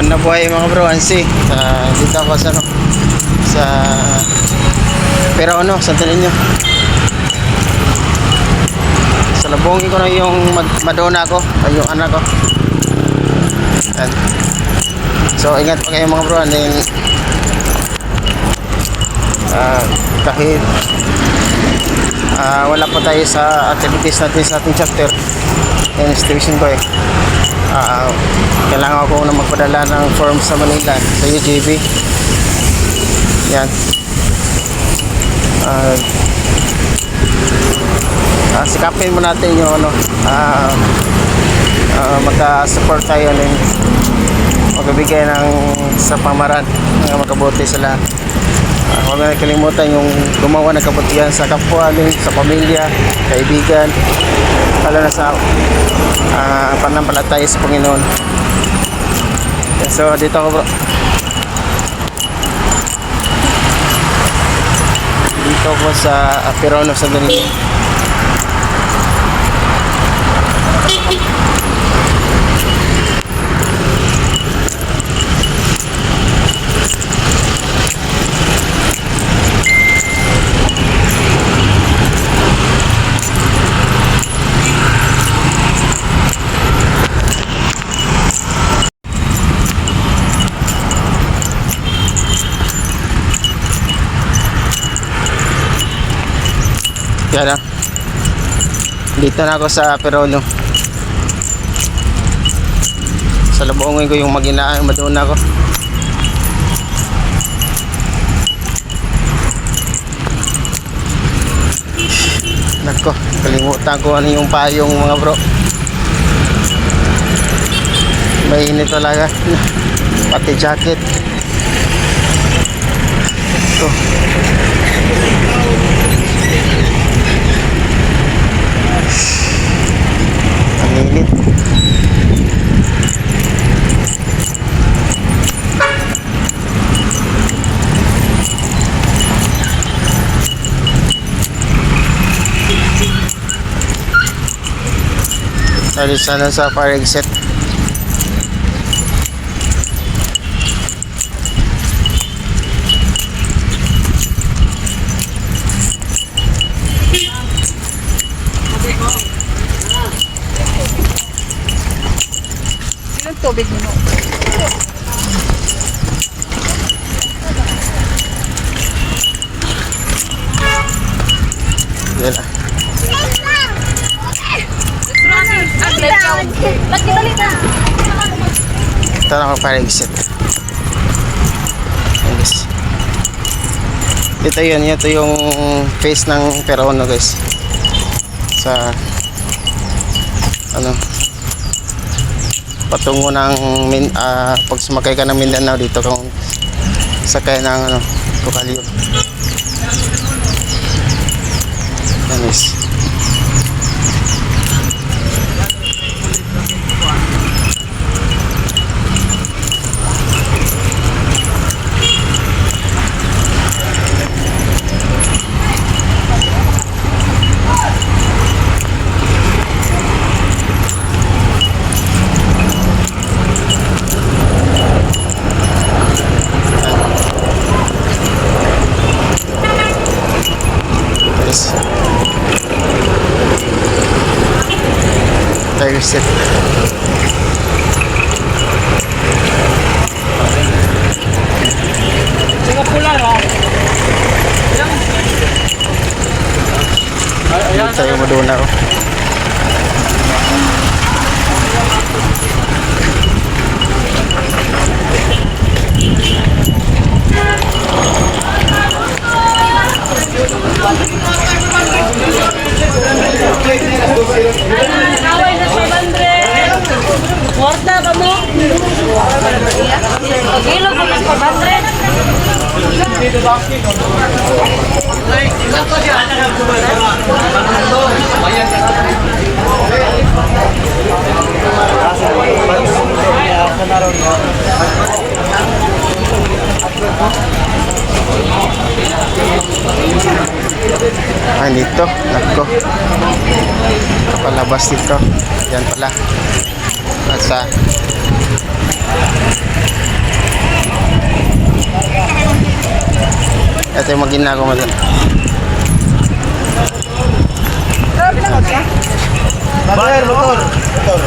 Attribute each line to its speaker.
Speaker 1: Maganda buhay mga bro, Ansi. Dito ako sa ano, sa pero ano, Santo Niño. Salubungin ko na yung Madonna ko, ay yung anak ko. Yan. So ingat pa kayo mga bro, kahit wala pa tayo sa activities natin sa ating chapter. Yan station ko kailangan ko na magpadala ng form sa Manila sa UJB. Yan. Sikapin mo natin yung ano, magka-support tayo ng magbibigay ng sa pamaran ng makabuti sa lahat. Huwag na kalimutan yung gumawa ng kabutihan sa kapwa, sa pamilya, kaibigan, lalo na sa panampalataya sa Panginoon. So dito ako bro, dito ako sa Perono sa Danilo. Yan na. Dito na ako sa Perono. Salubungin ko yung Madonna ko. Nako, kalimutan ko ano yung payong mga bro. Mainit talaga. Pati jacket. Ito. Ang init. Tayo sana sa fire exit.
Speaker 2: Tubig mo.
Speaker 1: Yan na. Ito na ako para exit. Yes. Ito yun, ito yung face ng Perono guys. Sa ano, patungo ng pag sumakay ka ng Mindanao dito kung sakay ng ano, Tukaliyog. Yan is. Tire set.
Speaker 2: Singapura no?
Speaker 1: Dito tayo Madonna ko.
Speaker 2: Kwarta ba mo? Kilo ko lang 400.
Speaker 1: Dito, nako. Kapalabas dito. Yan pala. Nasa Ito yung magina ko madun.
Speaker 3: Bayar motor. Motor.